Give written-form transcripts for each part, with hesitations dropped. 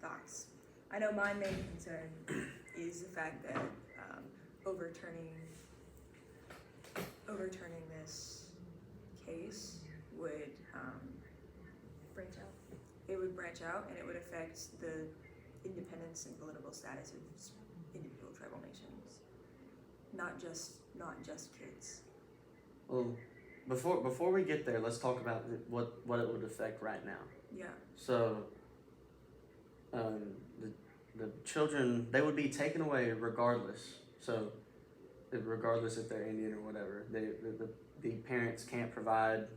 thoughts. I know my main concern is the fact that overturning this case would Branch out. it would branch out, and it would affect the independence and political status of individual tribal nations, not just kids. Well, before we get there, let's talk about what it would affect right now. Yeah. So, the children, they would be taken away regardless. So, regardless if they're Indian or whatever, the parents can't provide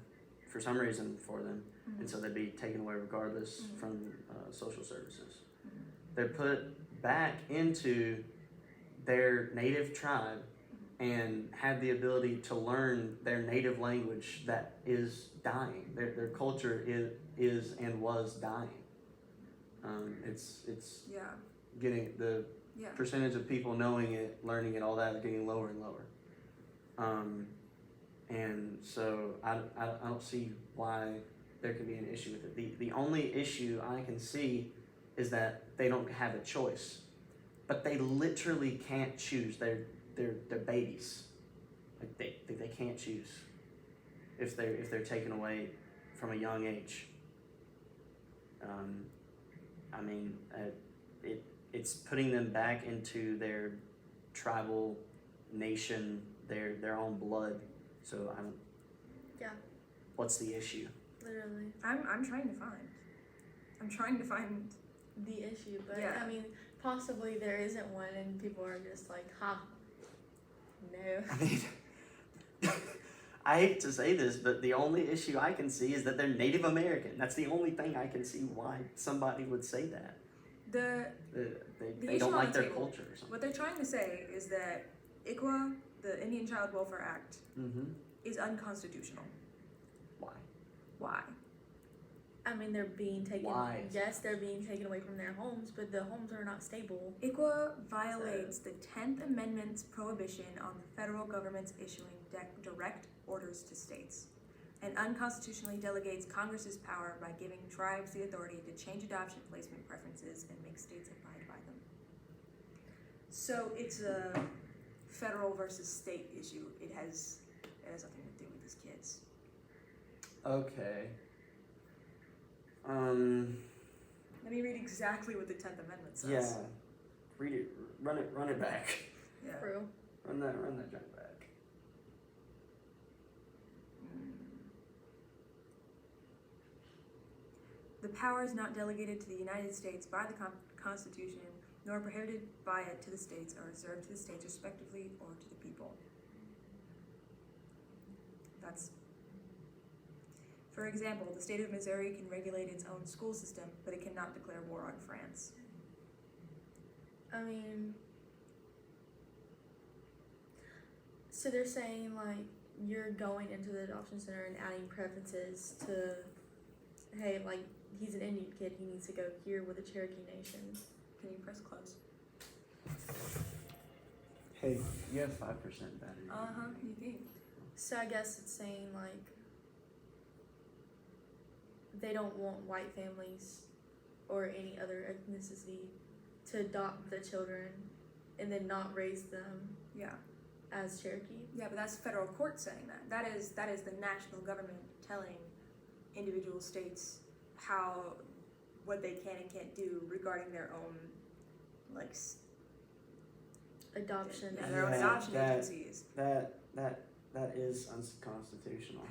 for some reason for them, and so they'd be taken away regardless from social services. They're put back into their native tribe and have the ability to learn their native language that is dying. Their culture is and was dying. It's Yeah. getting the percentage of people knowing it, learning it, all that is getting lower and lower. And so I don't see why there could be an issue with it. The only issue I can see is that they don't have a choice, but they literally can't choose. They're babies. Like they can't choose if they're taken away from a young age. I mean, it's putting them back into their tribal nation, their own blood. So I don't. Yeah. What's the issue? Literally. I'm trying to find The issue, but Yeah. I mean, possibly there isn't one, and people are just like, "Ha, no." I mean, I hate to say this, but the only issue I can see is that they're Native American. That's the only thing I can see why somebody would say that. They issue don't on like the their table. culture or something. What they're trying to say is that ICWA, the Indian Child Welfare Act, is unconstitutional. Why? Why? I mean, they're being taken. Why? Yes, they're being taken away from their homes, but the homes are not stable. ICWA violates the 10th Amendment's prohibition on the federal government's issuing direct orders to states, and unconstitutionally delegates Congress's power by giving tribes the authority to change adoption placement preferences and make states abide by them. So it's a federal versus state issue. It has nothing to do with these kids. Okay. Let me read exactly what the 10th Amendment says. Yeah. Read it. Run it back. Yeah. True. Run that junk back. The power is not delegated to the United States by the Constitution, nor prohibited by it to the states, or reserved to the states respectively or to the people. For example, the state of Missouri can regulate its own school system, but it cannot declare war on France. I mean, so they're saying like you're going into the adoption center and adding preferences to, hey, like he's an Indian kid, he needs to go here with the Cherokee Nation. Can you press close? Hey, you have 5% battery. You think? So I guess it's saying like they don't want white families or any other ethnicity to adopt the children and then not raise them Yeah. as Cherokee. Yeah, but that's federal court saying that. That is the national government telling individual states what they can and can't do regarding their own Adoption. Yeah, their own adoption agencies. That is unconstitutional.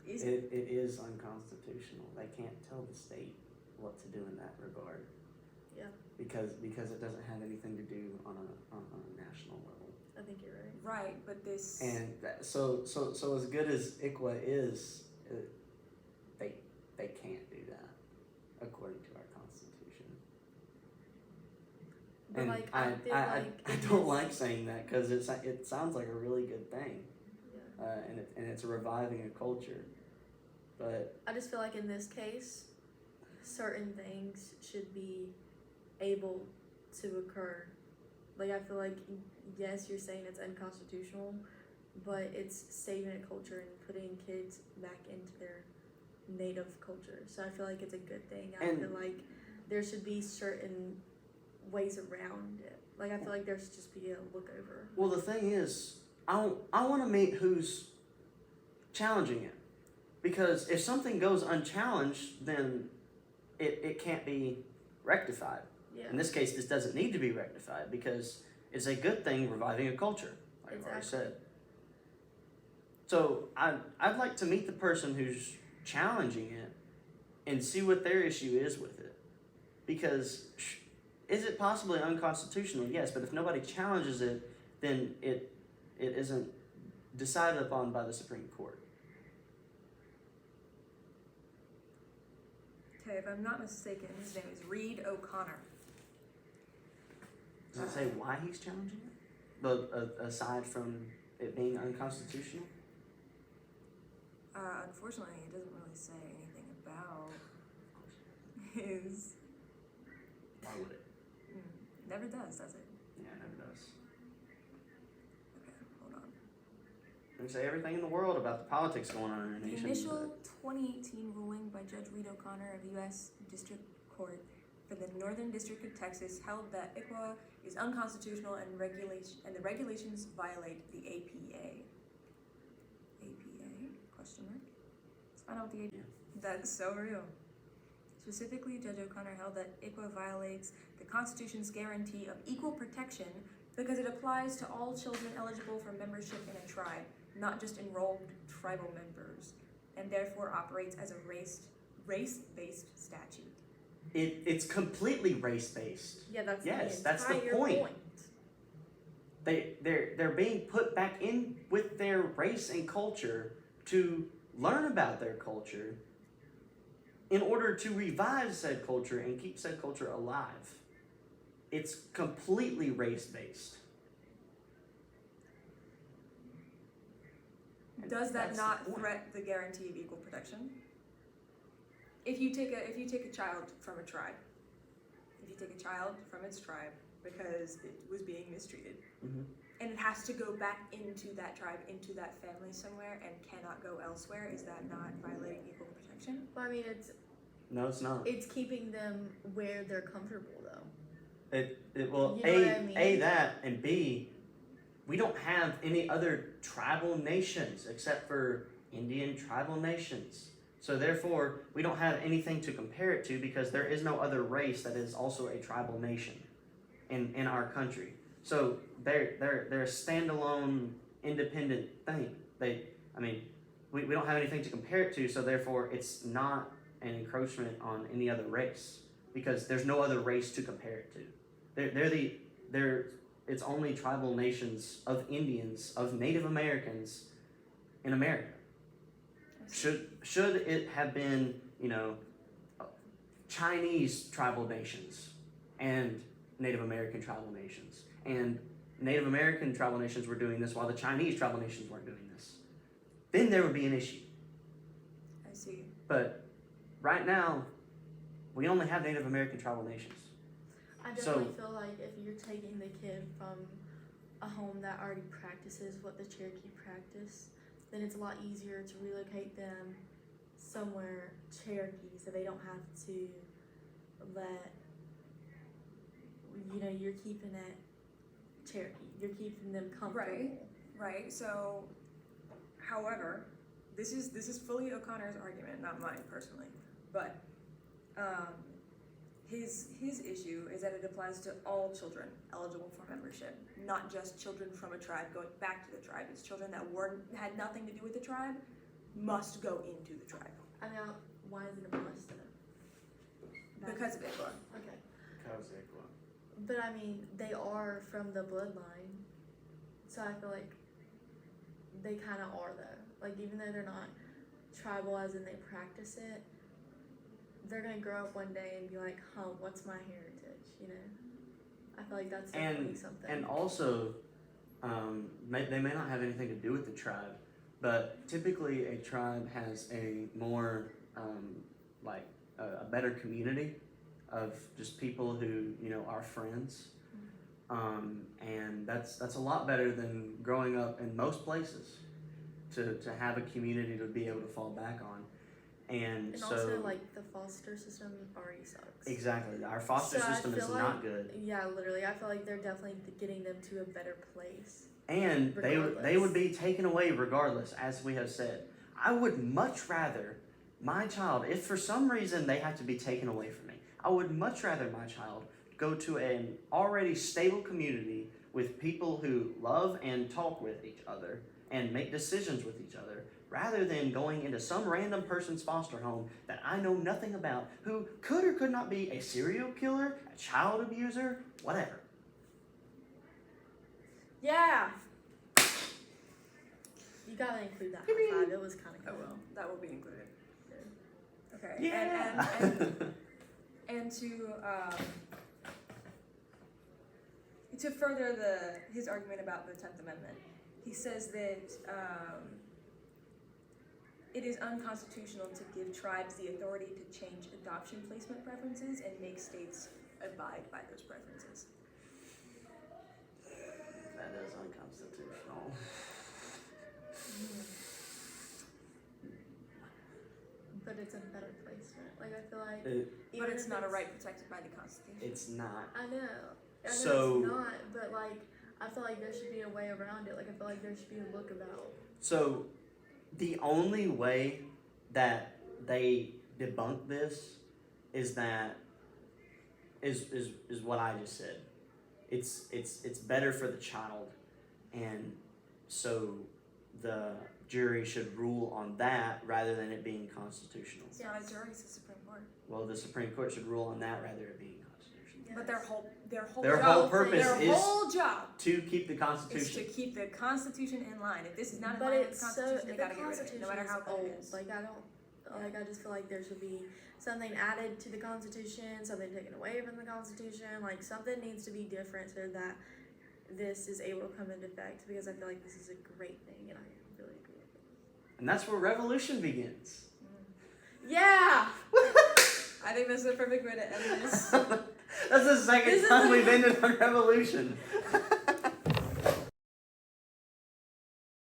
It is unconstitutional. They can't tell the state what to do in that regard. Yeah. Because it doesn't have anything to do on a national level. I think you're right. Right, but this. And so as good as ICWA is, they can't do that according to our Constitution. But And like I feel I like don't like saying that because it sounds like a really good thing. Yeah. And it's reviving a culture, but I just feel like in this case, certain things should be able to occur. Like I feel like yes, you're saying it's unconstitutional, but it's saving a culture and putting kids back into their native culture. So I feel like it's a good thing. I feel like there should be certain ways around it. Like, I feel like there should just be a look over. Well, the thing is, I want to meet who's challenging it. Because if something goes unchallenged, then it can't be rectified. Yeah. In this case, this doesn't need to be rectified because it's a good thing reviving a culture, like I've already Exactly. said. So I'd like to meet the person who's challenging it and see what their issue is with it. Because is it possibly unconstitutional? Yes, but if nobody challenges it, then it isn't decided upon by the Supreme Court. Okay, if I'm not mistaken, his name is Reed O'Connor. Does it say why he's challenging it? But aside from it being unconstitutional? Unfortunately, it doesn't really say anything about his. Why would it? Never does it? Yeah, it never does. Okay, hold on. They say everything in the world about the politics going on in our The nation. initial 2018 ruling by Judge Reed O'Connor of the U.S. District Court for the Northern District of Texas held that ICWA is unconstitutional and the regulations violate the APA. APA? Question mark? Let's find out what the APA. Yeah. That's so real. Specifically, Judge O'Connor held that ICWA violates the Constitution's guarantee of equal protection because it applies to all children eligible for membership in a tribe, not just enrolled tribal members, and therefore operates as a race-based statute. It's completely race-based. Yeah, that's Yes, the that's the entire point. They're being put back in with their race and culture to learn about their culture in order to revive said culture and keep said culture alive. It's completely race-based. Does that That's the not point. threat the guarantee of equal protection? If you take a child from a tribe, if you take a child from its tribe because it was being mistreated, Mhm. and it has to go back into that tribe, into that family somewhere, and cannot go elsewhere, is that not violating equal protection? Well, I mean, No, it's not. it's keeping them where they're comfortable, though. It will You know what I mean? A that, and B, we don't have any other tribal nations except for Indian tribal nations. So therefore, we don't have anything to compare it to because there is no other race that is also a tribal nation in our country. So they're a standalone, independent thing. We don't have anything to compare it to, so therefore it's not an encroachment on any other race because there's no other race to compare it to. It's only tribal nations of Indians, of Native Americans in America. Should it have been, Chinese tribal nations and Native American tribal nations, and Native American tribal nations were doing this while the Chinese tribal nations weren't doing this, then there would be an issue. I see. But right now, we only have Native American tribal nations. I definitely feel like if you're taking the kid from a home that already practices what the Cherokee practice, then it's a lot easier to relocate them somewhere Cherokee so they don't have to let, you're keeping it Cherokee. You're keeping them comfortable. Right. So, however, this is fully O'Connor's argument, not mine personally. But his issue is that it applies to all children eligible for membership, not just children from a tribe going back to the tribe. It's children that had nothing to do with the tribe must go into the tribe I mean, why is it a must though? because of ICWA. Okay. Because But I mean, they are from the bloodline, so I feel like they kind of are though. Like even though they're not tribal as in they practice it, they're gonna grow up one day and be like, "Huh, what's my heritage?" I feel like that's definitely something. And also, they may not have anything to do with the tribe, but typically a tribe has a more a better community of just people who are friends, and that's a lot better than growing up in most places to have a community to be able to fall back on. And so also, like, the foster system already sucks. exactly, our foster So I system is feel not like- good. Yeah, literally, I feel like they're definitely getting them to a better place. And they would Regardless. be taken away regardless, as we have said. I would much rather my child, if for some reason they have to be taken away from me, I would much rather my child go to an already stable community with people who love and talk with each other and make decisions with each other, rather than going into some random person's foster home that I know nothing about, who could or could not be a serial killer, a child abuser, whatever. Yeah! You gotta include that high five. It was kind of Oh cool. well, that will be included. Okay. Yeah. And to further his argument about the 10th Amendment, he says that it is unconstitutional to give tribes the authority to change adoption placement preferences and make states abide by those preferences. That is unconstitutional. But it's a better placement. Like, I feel like. But it's if not a right protected by the Constitution. It's not. I know So- it's not, but like, I feel like there should be a way around it. Like, I feel like there should be a look about. So, the only way that they debunk this is that is what I just said. It's better for the child, and so the jury should rule on that rather than it being constitutional. It's not a jury, it's the Supreme Court. Well, the Supreme Court should rule on that rather than it being constitutional. But their whole Their job, whole purpose their is whole job to keep the is Constitution. to keep the Constitution in line. If this is not in But line with it's the so Constitution, the they gotta get rid of it, Constitution no matter how is good old. it is. Like, I just feel like there should be something added to the Constitution, something taken away from the Constitution. Like, something needs to be different so that this is able to come into effect. Because I feel like this is a great thing, and I really agree with it. And that's where revolution begins. Yeah. I think this is a perfect way to end this. That's the second This is time the- we've ended on revolution.